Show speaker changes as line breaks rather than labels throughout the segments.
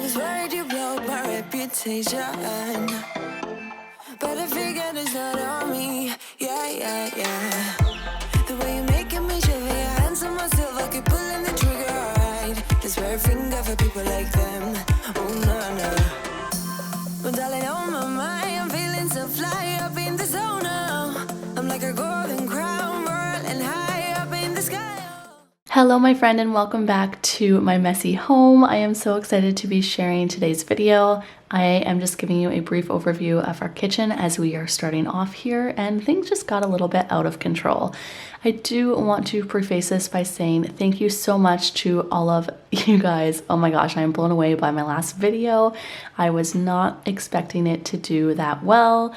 was worried you blowed my reputation, but I figured it's not on me. Yeah. The way you're making me shiver, your hands on myself, I keep pulling the trigger, alright. This rare finger for people like them. Oh no. But darling, on my mind, I'm feeling so fly up in the zone now. I'm like a golden crown, whirling high up in the sky.
Hello my friend, and welcome back to my messy home. I am so excited to be sharing today's video. I am just giving you a brief overview of our kitchen as we are starting off here, and things just got a little bit out of control. I do want to preface this by saying thank you so much to all of you guys. Oh my gosh, I am blown away by my last video. I was not expecting it to do that well.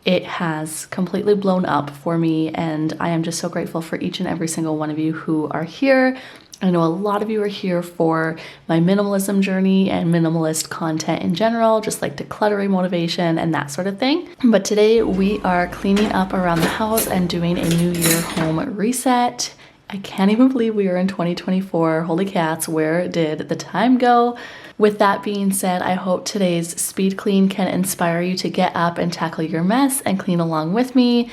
It has completely blown up for me, and I am just so grateful for each and every single one of you who are here. I know a lot of you are here for my minimalism journey and minimalist content in general, just like decluttering motivation and that sort of thing. But today we are cleaning up around the house and doing a New Year home reset. I can't even believe we are in 2024. Holy cats, where did the time go? With that being said, I hope today's speed clean can inspire you to get up and tackle your mess and clean along with me.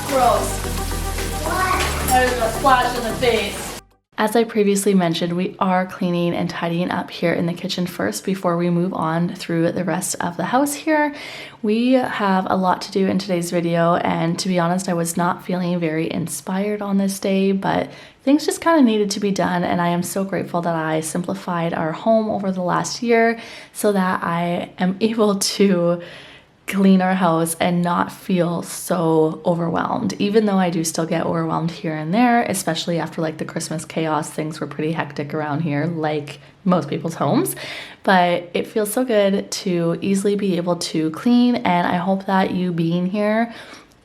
Gross. What? There's a splash in the face. As I previously mentioned, we are cleaning and tidying up here in the kitchen first before we move on through the rest of the house here. We have a lot to do in today's video, and to be honest, I was not feeling very inspired on this day, but things just kind of needed to be done, and I am so grateful that I simplified our home over the last year so that I am able to clean our house and not feel so overwhelmed, even though I do still get overwhelmed here and there, especially after like the Christmas chaos. Things were pretty hectic around here, like most people's homes, but it feels so good to easily be able to clean. And I hope that you being here,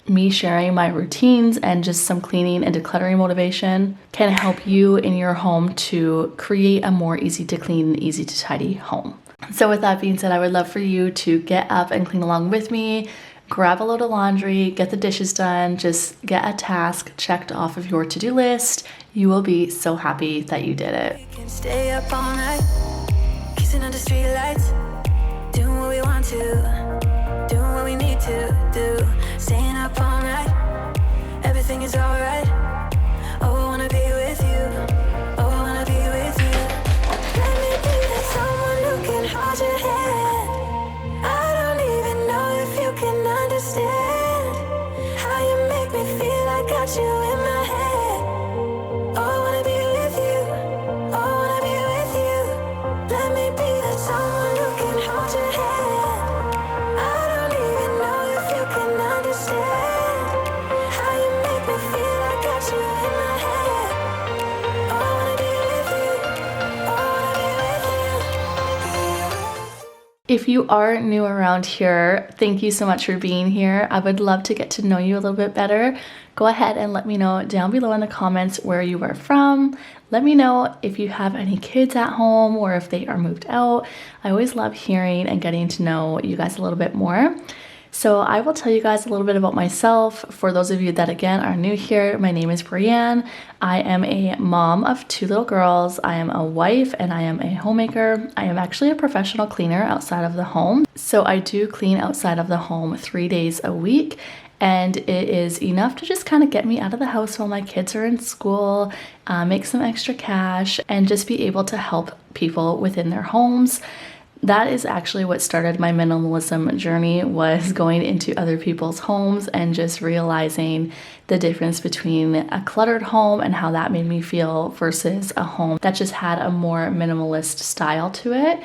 me sharing my routines and just some cleaning and decluttering motivation can help you in your home to create a more easy to clean and easy to tidy home. So with that being said, I would love for you to get up and clean along with me, grab a load of laundry, get the dishes done, just get a task checked off of your to-do list. You will be so happy that you did it.
We can stay up all night, kissing under street lights, doing what we want to, doing what we need to do, staying up all night, everything is alright. Oh, I wanna be with you. Oh, I wanna be with you. Let me be that someone who can hold your hand. I don't even know if you can understand how you make me feel. I got you in my head. Oh, I wanna be with you. Oh, I wanna be with you. Let me be that someone who can hold your hand. I don't even know if you can understand how you make me feel. I got you in my head. Oh, I wanna be with you. Oh, I wanna be with you.
If you are new around here, thank you so much for being here. I would love to get to know you a little bit better. Go ahead and let me know down below in the comments where you are from. Let me know if you have any kids at home or if they are moved out. I always love hearing and getting to know you guys a little bit more. So I will tell you guys a little bit about myself. For those of you that again are new here, my name is Brianne. I am a mom of 2 little girls. I am a wife and I am a homemaker. I am actually a professional cleaner outside of the home. So I do clean outside of the home 3 days a week. And it is enough to just kind of get me out of the house while my kids are in school, make some extra cash, and just be able to help people within their homes. That is actually what started my minimalism journey, was going into other people's homes and just realizing the difference between a cluttered home and how that made me feel versus a home that just had a more minimalist style to it.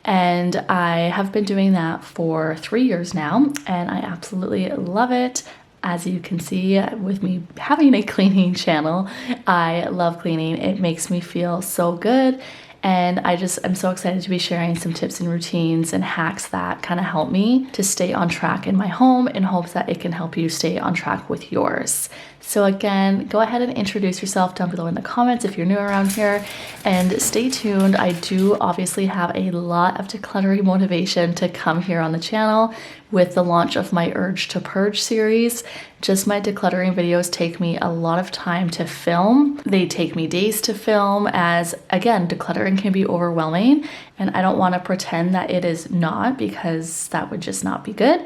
And I have been doing that for 3 years now, and I absolutely love it. As you can see with me having a cleaning channel, I love cleaning. It makes me feel so good. And I'm so excited to be sharing some tips and routines and hacks that kind of help me to stay on track in my home in hopes that it can help you stay on track with yours. So again, go ahead and introduce yourself down below in the comments if you're new around here, and stay tuned. I do obviously have a lot of decluttering motivation to come here on the channel with the launch of my Urge to Purge series. Just my decluttering videos take me a lot of time to film. They take me days to film, as again, decluttering can be overwhelming, and I don't want to pretend that it is not, because that would just not be good.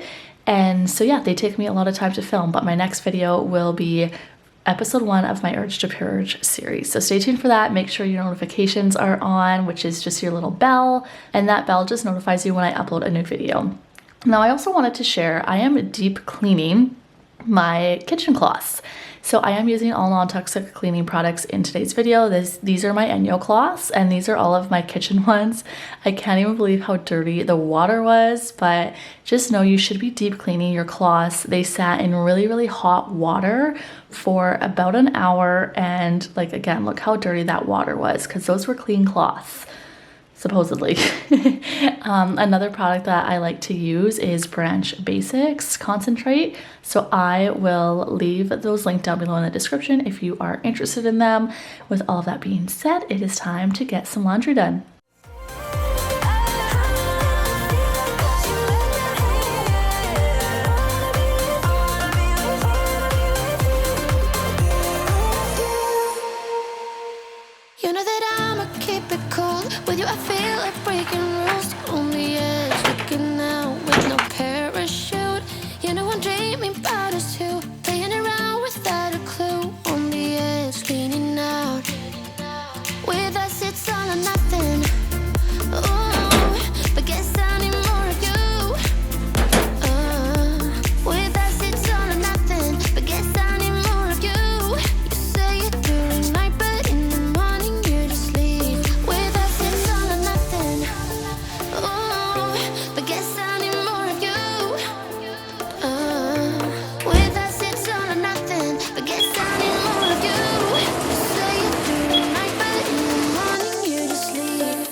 And so yeah, they take me a lot of time to film, but my next video will be episode 1 of my Urge to Purge series. So stay tuned for that. Make sure your notifications are on, which is just your little bell, and that bell just notifies you when I upload a new video. Now, I also wanted to share, I am deep cleaning my kitchen cloths. So I am using all non-toxic cleaning products in today's video. These are my Enjo cloths, and these are all of my kitchen ones. I can't even believe how dirty the water was, but just know you should be deep cleaning your cloths. They sat in really, really hot water for about an hour, and like, again, look how dirty that water was, because those were clean cloths. Supposedly. Another product that I like to use is Branch Basics Concentrate. So I will leave those linked down below in the description if you are interested in them. With all of that being said, it is time to get some laundry done.
You know that I'ma keep it cool. With you I feel like breaking rules. On the edge, looking out with no parachute. You know I'm dreaming about us two, playing around without a clue. On the edge, leaning out. With us it's all or nothing. Ooh, but guess I need more of you. With us it's all or nothing, but guess I need more of you. You say it during night, but in the morning you just leave. With us it's all or nothing. Ooh, but guess I need more of you. With us it's all or nothing, but guess I need more of you. You say it during night, but in the morning you just leave.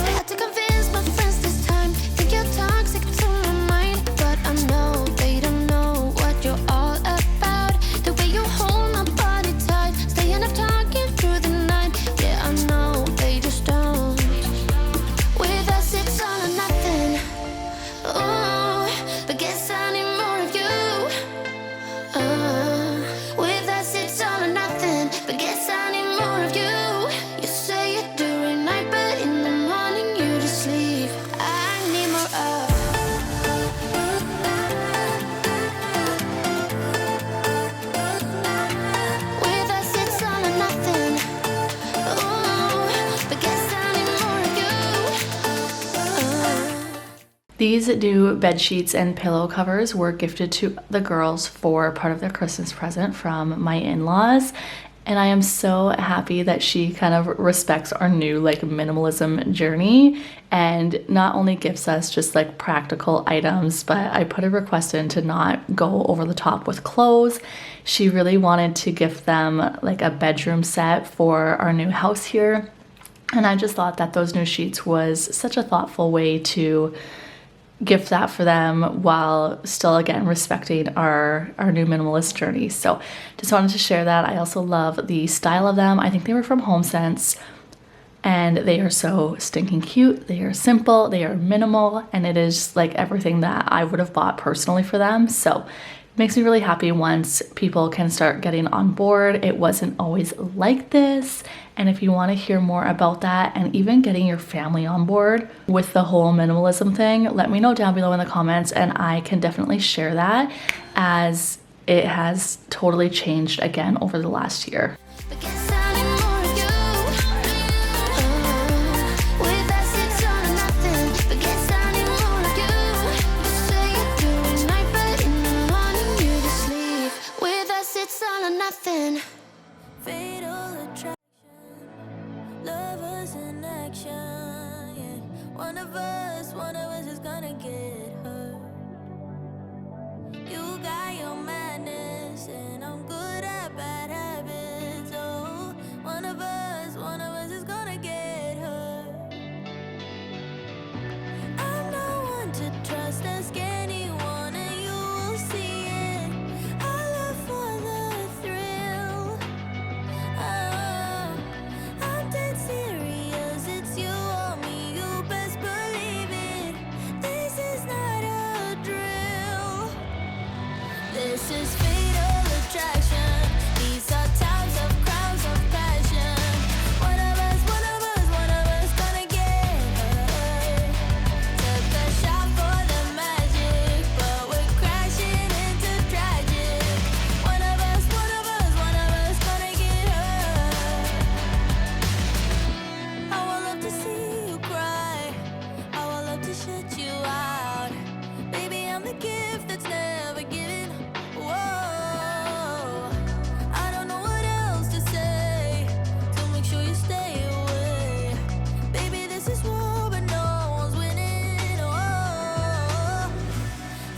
Had to convince my friends this time. Think you're toxic to my mind, but I know they don't know what you're all about. The way you hold my body tight, staying up talking through the night. Yeah, I know they just don't. With us it's all or nothing. Ooh, but guess I need more of you. With us it's all or nothing, but guess I need more of you. You say it during night, but in the morning you just leave. I need more of. With us it's all or nothing. Ooh, but guess I need more of you.
These new bed sheets and pillow covers were gifted to the girls for part of their Christmas present from my in-laws. And I am so happy that she kind of respects our new like minimalism journey and not only gives us just like practical items, but I put a request in to not go over the top with clothes. She really wanted to gift them like a bedroom set for our new house here. And I just thought that those new sheets was such a thoughtful way to gift that for them while still again respecting our new minimalist journey. So just wanted to share that. I also love the style of them. I think they were from HomeSense, and they are so stinking cute. They are simple, they are minimal, and it is like everything that I would have bought personally for them. So it makes me really happy once people can start getting on board. It wasn't always like this. And if you want to hear more about that and even getting your family on board with the whole minimalism thing, let me know down below in the comments, and I can definitely share that, as it has totally changed again over the last year.
But guess I need more of you. With us it's all or nothing, but guess I need more of you. You say it during night, but in the morning all or nothing. Fatal attraction, lovers in action. Yeah. One of us is gonna get hurt. You got your madness, and I'm good at bad habits. Oh, one of us is gonna get hurt. I'm not one to trust, ask anyone, and you will see it. I live for the thrill. I'm dead serious, it's you or me, you best believe it. This is not a drill. This is fatal attraction. These are times of crowds of passion. One of us gonna get hurt. Took a shot for the magic, but we're crashing into tragic. One of us gonna get hurt. I would love to see you cry. I would love to shut you out. Baby, I'm the gift that's never given. Whoa, I don't know what else to say, so make sure you stay away. Baby, this is war, but no one's winning. Whoa,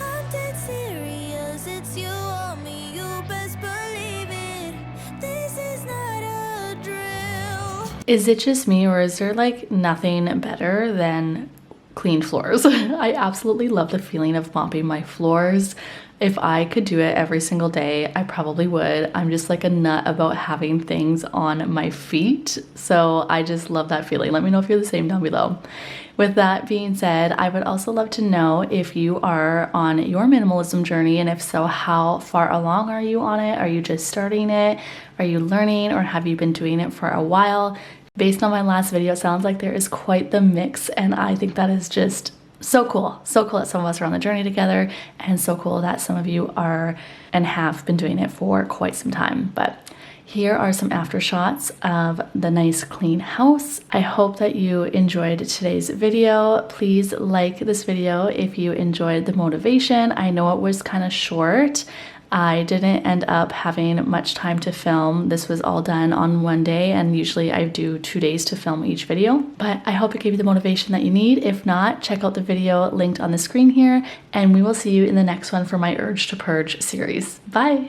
I'm dead serious, it's you or me, you best believe it. This is not a drill.
Is it just me, or is there like nothing better than clean floors? I absolutely love the feeling of mopping my floors. If I could do it every single day, I probably would. I'm just like a nut about having things on my feet. So I just love that feeling. Let me know if you're the same down below. With that being said, I would also love to know if you are on your minimalism journey, and if so, how far along are you on it? Are you just starting it? Are you learning, or have you been doing it for a while? Based on my last video, it sounds like there is quite the mix, and I think that is just so cool. So cool that some of us are on the journey together, and so cool that some of you are and have been doing it for quite some time. But here are some after shots of the nice clean house. I hope that you enjoyed today's video. Please like this video if you enjoyed the motivation. I know it was kind of short. I didn't end up having much time to film. This was all done on one day, and usually I do 2 days to film each video. But I hope it gave you the motivation that you need. If not, check out the video linked on the screen here, and we will see you in the next one for my Urge to Purge series. Bye!